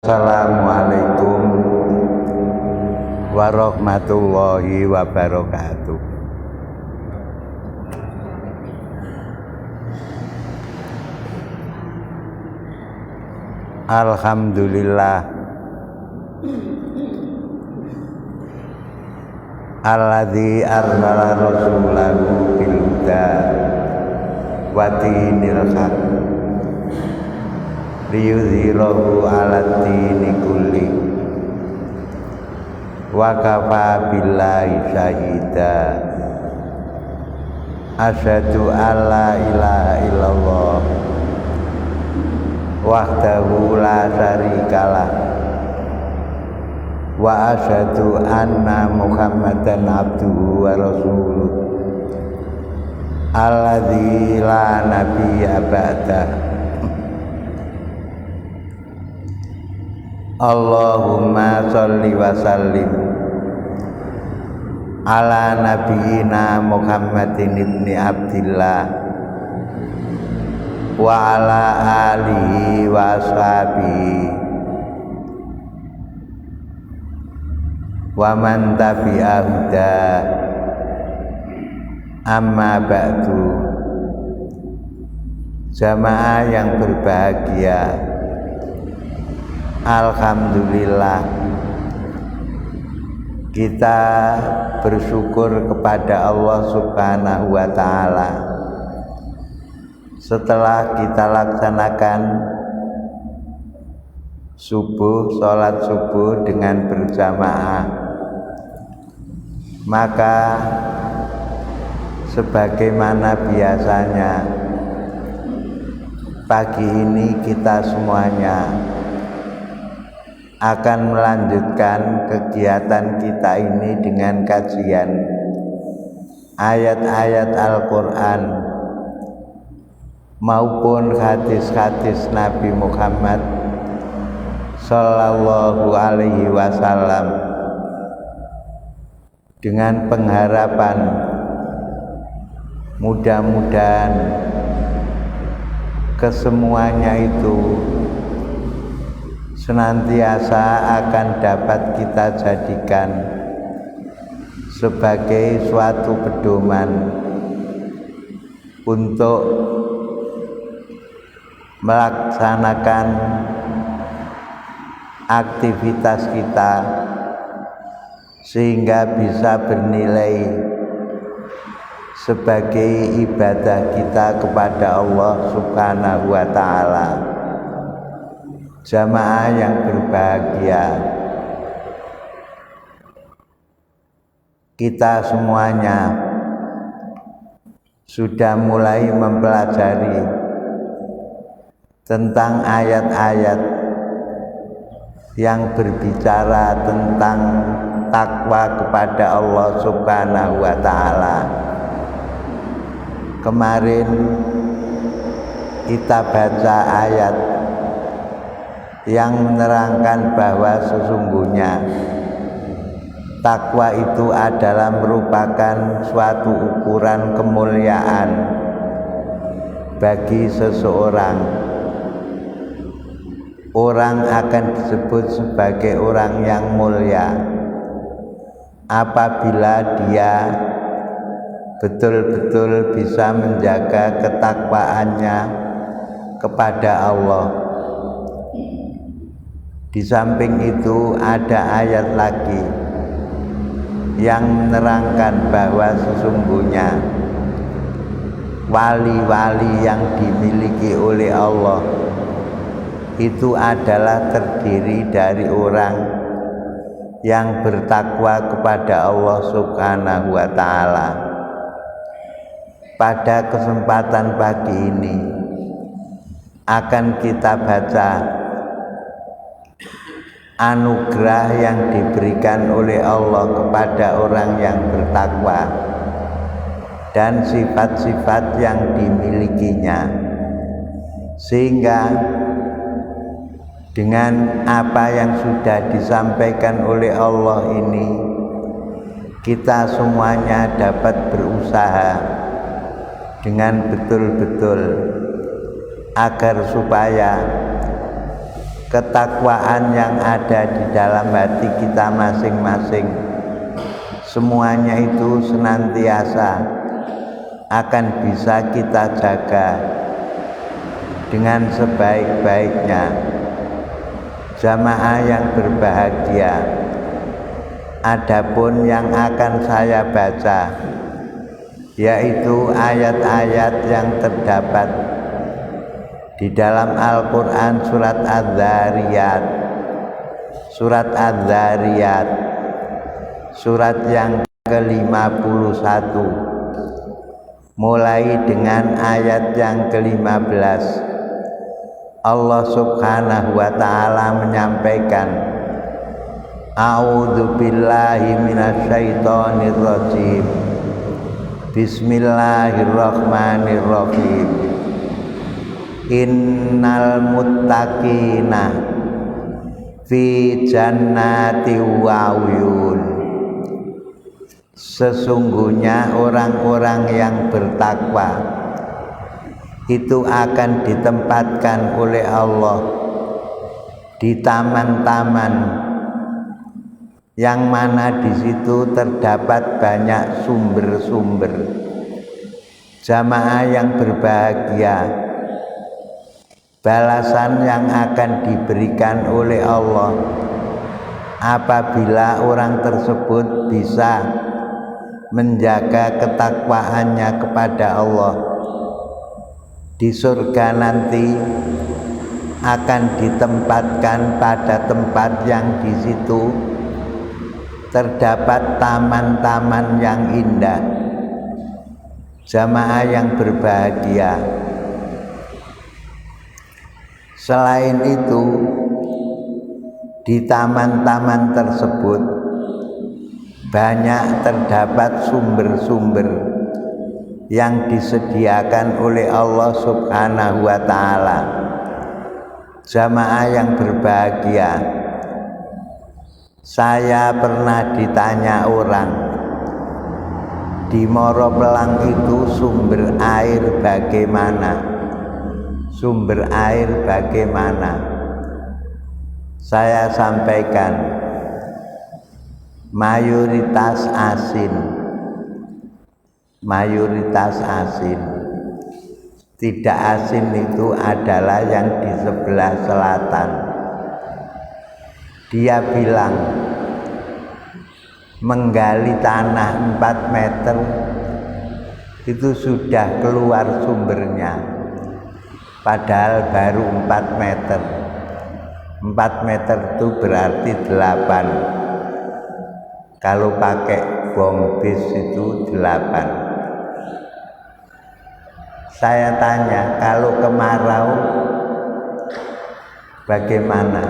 Assalamualaikum warahmatullahi wabarakatuh. Alhamdulillah alladzi arsala rasulahu bil huda wa dinil haq liyudhhirahu 'alad dini kulli wa kafa billahi syahida. Asyhadu alla ilaha illallah wahdahu la syarikalah wa asyhadu anna Muhammadan abduhu wa rasuluh alladzi la nabiyya ba'dah. Allahumma sholli wa sallim ala nabiyyina Muhammadin ibni Abdillah wa ala alihi wa ashabihi wa man tabi'a huda. Amma ba'du. Jamaah yang berbahagia, alhamdulillah kita bersyukur kepada Allah Subhanahu wa ta'ala setelah kita laksanakan sholat subuh dengan berjamaah, maka sebagaimana biasanya pagi ini kita semuanya akan melanjutkan kegiatan kita ini dengan kajian ayat-ayat Al-Quran maupun hadis-hadis Nabi Muhammad Sallallahu Alaihi Wasallam, dengan pengharapan mudah-mudahan kesemuanya itu senantiasa akan dapat kita jadikan sebagai suatu pedoman untuk melaksanakan aktivitas kita sehingga bisa bernilai sebagai ibadah kita kepada Allah Subhanahu wa ta'ala. Jamaah yang berbahagia, kita semuanya sudah mulai mempelajari tentang ayat-ayat yang berbicara tentang takwa kepada Allah Subhanahu wa ta'ala. Kemarin kita baca ayat yang menerangkan bahwa sesungguhnya takwa itu adalah merupakan suatu ukuran kemuliaan bagi seseorang. Orang akan disebut sebagai orang yang mulia apabila dia betul-betul bisa menjaga ketakwaannya kepada Allah. Di samping itu ada ayat lagi yang menerangkan bahwa sesungguhnya wali-wali yang dimiliki oleh Allah itu adalah terdiri dari orang yang bertakwa kepada Allah Subhanahu wa ta'ala. Pada kesempatan pagi ini akan kita baca anugerah yang diberikan oleh Allah kepada orang yang bertakwa dan sifat-sifat yang dimilikinya, sehingga dengan apa yang sudah disampaikan oleh Allah ini kita semuanya dapat berusaha dengan betul-betul agar supaya ketakwaan yang ada di dalam hati kita masing-masing, semuanya itu senantiasa akan bisa kita jaga dengan sebaik-baiknya. Jamaah yang berbahagia, adapun yang akan saya baca yaitu ayat-ayat yang terdapat di dalam Al-Quran surat Az-Zariyat. Surat Az-Zariyat, surat yang ke-51, mulai dengan ayat yang ke-15. Allah subhanahu wa ta'ala menyampaikan, A'udzu billahi minasyaitonir rajim. Bismillahirrahmanirrahim. Innal muttaqina fi jannati wa uyun. Sesungguhnya orang-orang yang bertakwa itu akan ditempatkan oleh Allah di taman-taman yang mana di situ terdapat banyak sumber-sumber. Jamaah yang berbahagia, balasan yang akan diberikan oleh Allah apabila orang tersebut bisa menjaga ketakwaannya kepada Allah. Di surga nanti akan ditempatkan pada tempat yang di situ terdapat taman-taman yang indah. Jamaah yang berbahagia, selain itu di taman-taman tersebut banyak terdapat sumber-sumber yang disediakan oleh Allah subhanahu wa ta'ala. Jamaah yang berbahagia, saya pernah ditanya orang, di Moropelang itu sumber air bagaimana? Sumber air bagaimana? Saya sampaikan, mayoritas asin. Mayoritas asin. Tidak asin itu adalah yang di sebelah selatan. Dia bilang menggali tanah 4 meter itu sudah keluar sumbernya, padahal baru 4 meter. 4 meter itu berarti 8. Kalau pakai bom bis itu 8. Saya tanya, kalau kemarau bagaimana?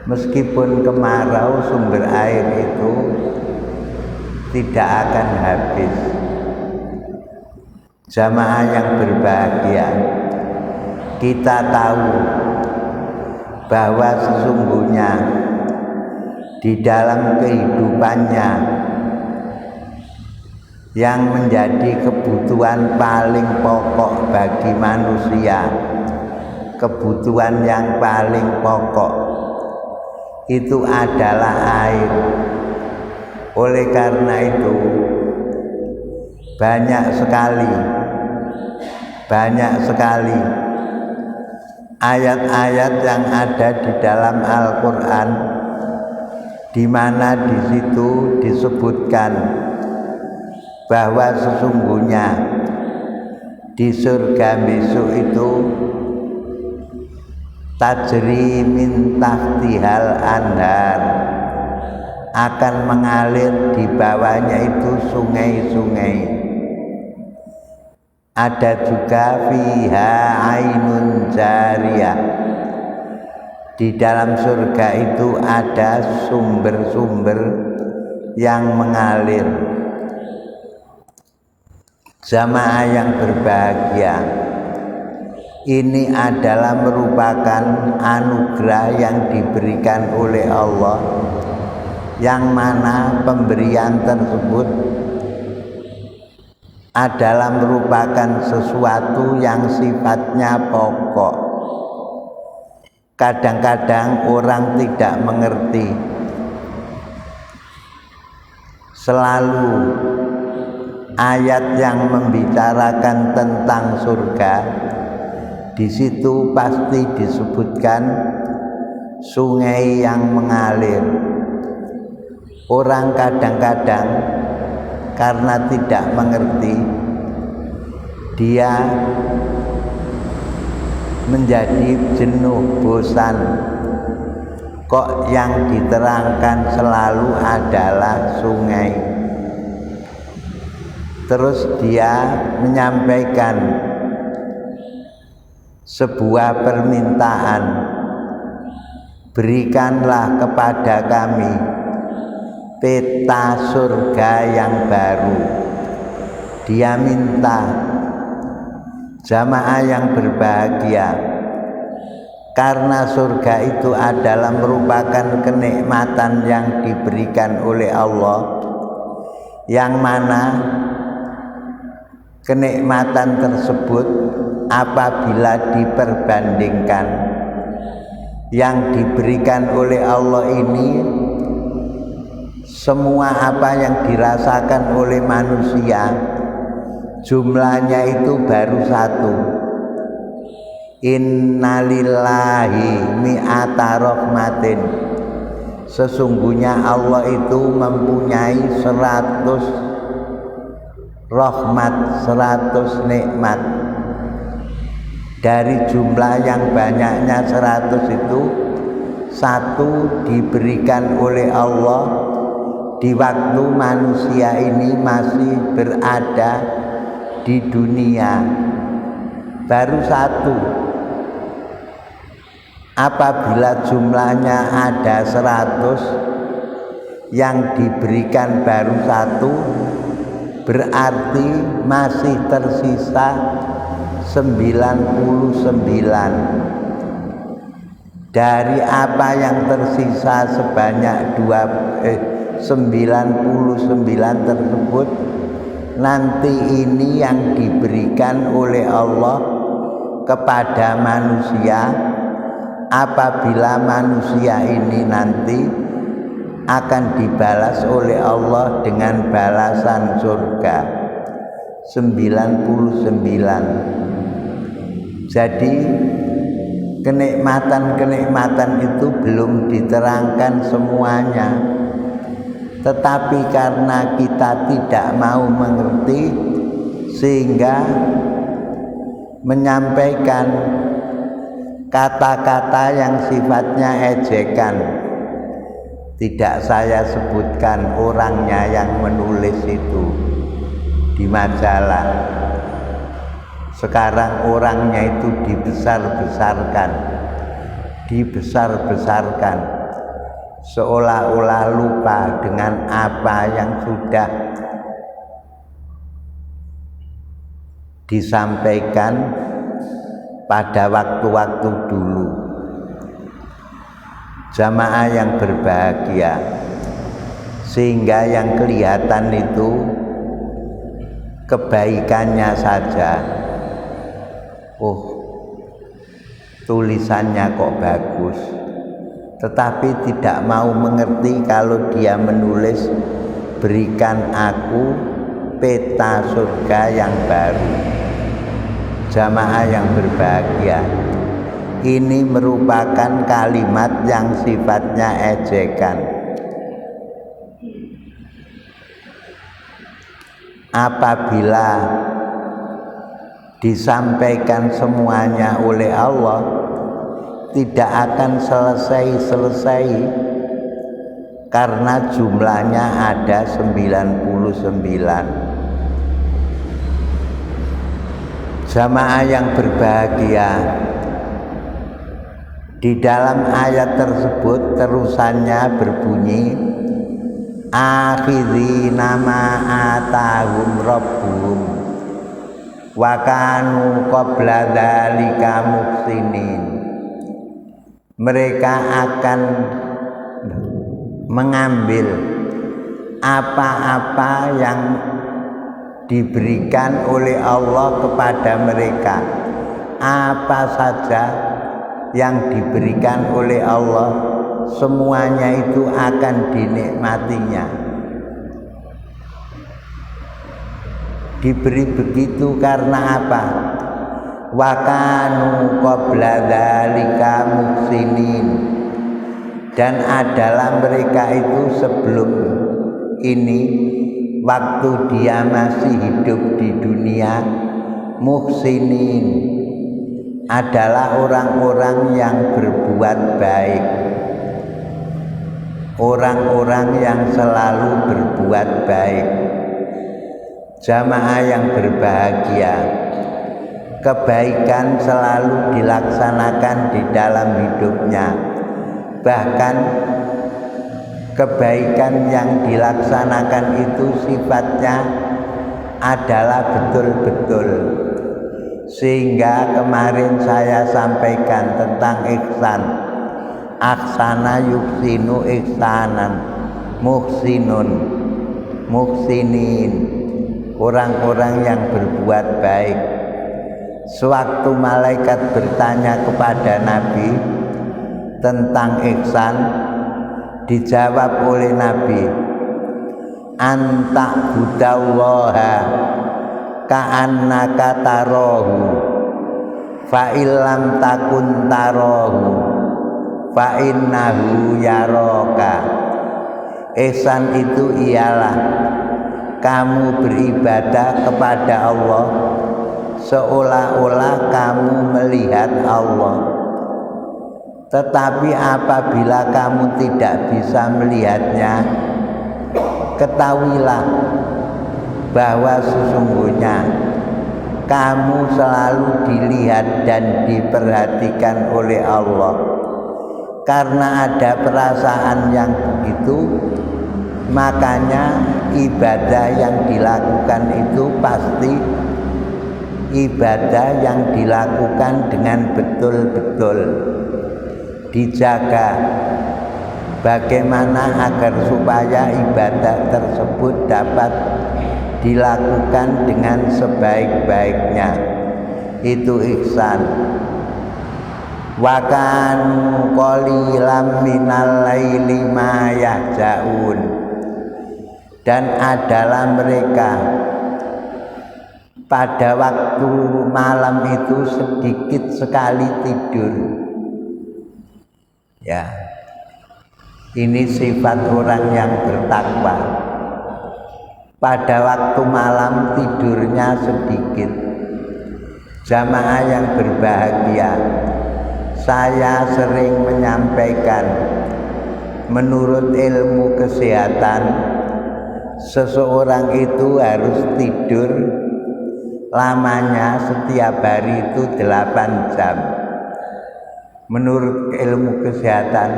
Meskipun kemarau, sumber air itu tidak akan habis. Jamaah yang berbahagia, kita tahu bahwa sesungguhnya di dalam kehidupannya yang menjadi kebutuhan paling pokok bagi manusia, kebutuhan yang paling pokok itu adalah air. Oleh karena itu banyak sekali ayat-ayat yang ada di dalam Al-Quran di mana di situ disebutkan bahwa sesungguhnya di surga besok itu tajri min tahtihal anhar, akan mengalir di bawahnya itu sungai-sungai. Ada juga fiha ainun jariyah, di dalam surga itu ada sumber-sumber yang mengalir. Jamaah yang berbahagia, ini adalah merupakan anugerah yang diberikan oleh Allah, yang mana pemberian tersebut adalah merupakan sesuatu yang sifatnya pokok. kadang-kadang orang tidak mengerti. Selalu ayat yang membicarakan tentang surga, di situ pasti disebutkan sungai yang mengalir. Orang kadang-kadang karena tidak mengerti, dia menjadi jenuh, bosan. Kok yang diterangkan selalu adalah sungai. Terus dia menyampaikan sebuah permintaan, berikanlah kepada kami peta surga yang baru. Dia minta, jamaah yang berbahagia, karena surga itu adalah merupakan kenikmatan yang diberikan oleh Allah, yang mana kenikmatan tersebut apabila diperbandingkan yang diberikan oleh Allah ini, semua apa yang dirasakan oleh manusia jumlahnya itu baru satu. Innalillahi mi'ata rahmatin. Sesungguhnya Allah itu mempunyai 100 rahmat, 100 nikmat. Dari jumlah yang banyaknya 100 itu, satu diberikan oleh Allah di waktu manusia ini masih berada di dunia. Baru satu. Apabila jumlahnya ada 100, yang diberikan baru satu, berarti masih tersisa 99. Dari apa yang tersisa sebanyak 99 tersebut, nanti ini yang diberikan oleh Allah kepada manusia. Apabila manusia ini nanti akan dibalas oleh Allah dengan balasan surga 99. Jadi kenikmatan-kenikmatan itu belum diterangkan semuanya, tetapi karena kita tidak mau mengerti sehingga menyampaikan kata-kata yang sifatnya ejekan. Tidak saya sebutkan orangnya yang menulis itu di majalah. Sekarang orangnya itu dibesar-besarkan, seolah-olah lupa dengan apa yang sudah disampaikan pada waktu-waktu dulu. Jamaah yang berbahagia, sehingga yang kelihatan itu kebaikannya saja. Oh, tulisannya kok bagus, tetapi tidak mau mengerti kalau dia menulis berikan aku peta surga yang baru. Jamaah yang berbahagia, ini merupakan kalimat yang sifatnya ejekan. Apabila disampaikan semuanya oleh Allah, tidak akan selesai-selesai, karena jumlahnya ada 99. Jamaah yang berbahagia, di dalam ayat tersebut terusannya berbunyi akhidhina ma atahum rabbuhum wa kanu qabla dzalika muhsinin. Mereka akan mengambil apa-apa yang diberikan oleh Allah kepada mereka, apa saja yang diberikan oleh Allah semuanya itu akan dinikmatinya. Diberi begitu karena apa? Wa kanu qabla dzalika muhsinin, dan adalah mereka itu sebelum ini waktu dia masih hidup di dunia muhsinin, adalah orang-orang yang berbuat baik, orang-orang yang selalu berbuat baik. Jamaah yang berbahagia, kebaikan selalu dilaksanakan di dalam hidupnya. Bahkan kebaikan yang dilaksanakan itu sifatnya adalah betul-betul. Sehingga kemarin saya sampaikan tentang ihsan. Ahsana yuhsinu ihsanan, muhsinun, muhsinin, orang-orang yang berbuat baik. Sewaktu malaikat bertanya kepada Nabi tentang ihsan, dijawab oleh Nabi, anta budallaha ka'annaka tarahu fa illam takun tarahu fa innahu yaraka. Ihsan itu ialah kamu beribadah kepada Allah seolah-olah kamu melihat Allah. Tetapi apabila kamu tidak bisa melihatnya, ketahuilah bahwa sesungguhnya kamu selalu dilihat dan diperhatikan oleh Allah. Karena ada perasaan yang begitu, makanya ibadah yang dilakukan itu pasti ibadah yang dilakukan dengan betul-betul dijaga. Bagaimana agar supaya ibadah tersebut dapat dilakukan dengan sebaik-baiknya, itu ihsan. Wa kanu qalilan minal laili ma yahjaun, dan adalah mereka pada waktu malam itu sedikit sekali tidur. Ya, ini sifat orang yang bertakwa. Pada waktu malam tidurnya sedikit. Jamaah yang berbahagia, saya sering menyampaikan, menurut ilmu kesehatan, seseorang itu harus tidur lamanya setiap hari itu 8 jam. Menurut ilmu kesehatan,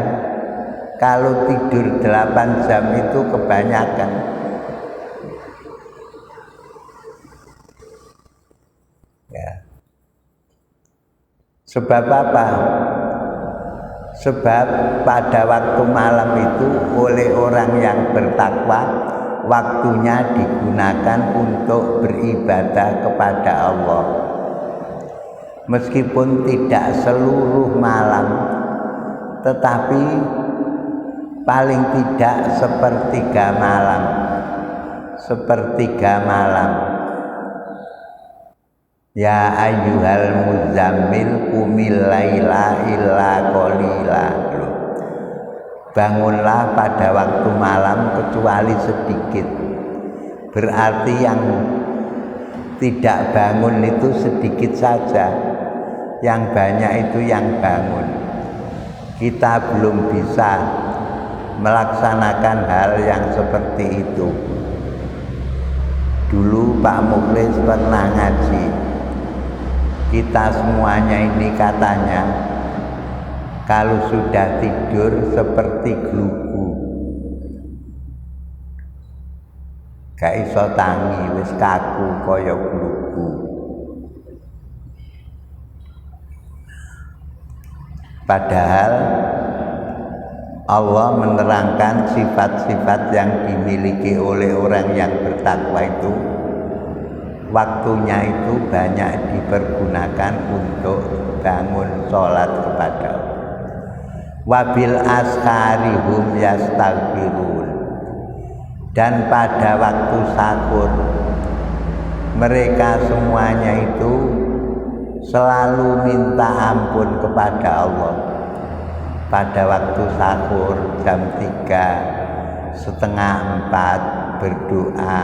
kalau tidur 8 jam itu kebanyakan. Ya. Sebab apa? Sebab pada waktu malam itu oleh orang yang bertakwa, waktunya digunakan untuk beribadah kepada Allah. Meskipun tidak seluruh malam, tetapi paling tidak sepertiga malam. Sepertiga malam. Ya ayyuhal muzammil qumil laila illa qalila. Bangunlah pada waktu malam kecuali sedikit. Berarti yang tidak bangun itu sedikit saja, yang banyak itu yang bangun. Kita belum bisa melaksanakan hal yang seperti itu. Dulu Pak Mukhlis pernah ngaji, kita semuanya ini katanya kalau sudah tidur seperti glugu, gak iso tangi, wis kaku kaya glugu. Padahal Allah menerangkan sifat-sifat yang dimiliki oleh orang yang bertakwa itu, waktunya itu banyak dipergunakan untuk bangun sholat kepada Allah. Wabil askari hum yastaghfirun, dan pada waktu sahur mereka semuanya itu selalu minta ampun kepada Allah. Pada waktu sahur jam 3:30 berdoa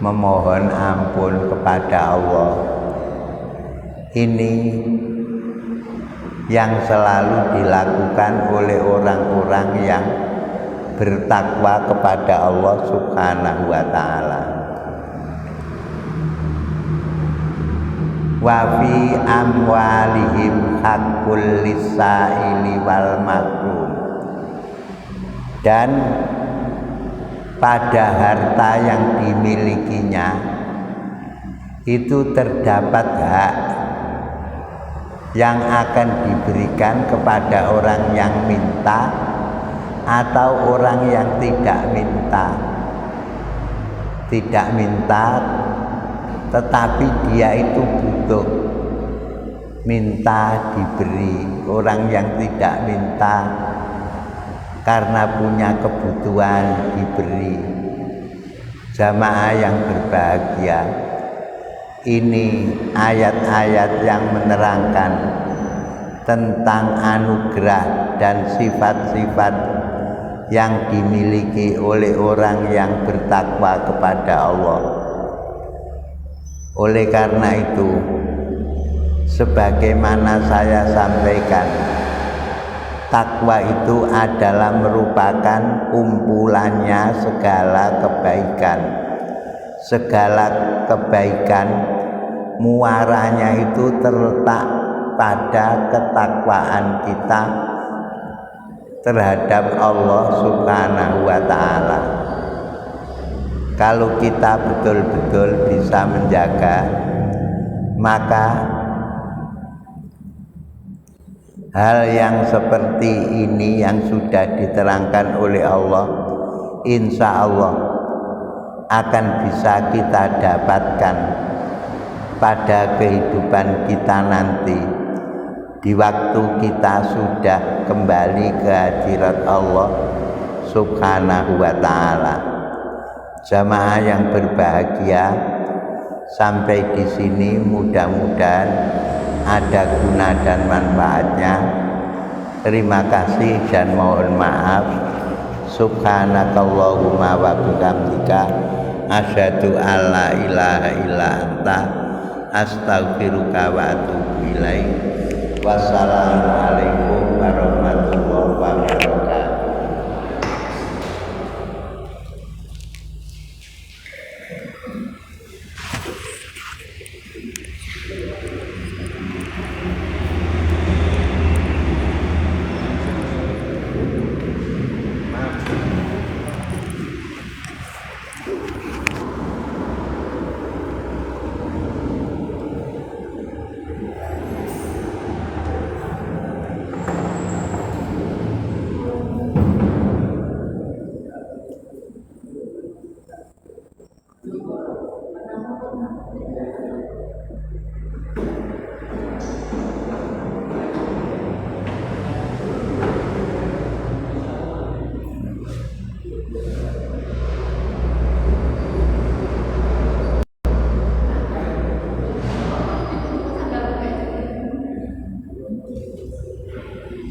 memohon ampun kepada Allah. Ini yang selalu dilakukan oleh orang-orang yang bertakwa kepada Allah Subhanahu wa ta'ala. Wa fi amwalihim haqqul lisaili wal mahrum, dan pada harta yang dimilikinya itu terdapat hak yang akan diberikan kepada orang yang minta atau orang yang tidak minta. Tidak minta tetapi dia itu butuh, minta diberi. Orang yang tidak minta karena punya kebutuhan diberi. Jamaah yang berbahagia, ini ayat-ayat yang menerangkan tentang anugerah dan sifat-sifat yang dimiliki oleh orang yang bertakwa kepada Allah. Oleh karena itu, sebagaimana saya sampaikan, takwa itu adalah merupakan kumpulannya segala kebaikan. Segala kebaikan muaranya itu terletak pada ketakwaan kita terhadap Allah Subhanahu wa ta'ala. Kalau kita betul-betul bisa menjaga, maka hal yang seperti ini yang sudah diterangkan oleh Allah, insya Allah akan bisa kita dapatkan pada kehidupan kita nanti, di waktu kita sudah kembali ke hadirat Allah Subhanahu wa ta'ala. Jamaah yang berbahagia, sampai di sini mudah-mudahan ada guna dan manfaatnya. Terima kasih dan mohon maaf. Subhanakallahumma wa bihamdika asyhadu alla ilaha illa anta astaghfiruka wa atubu ilaik. Wassalamualaikum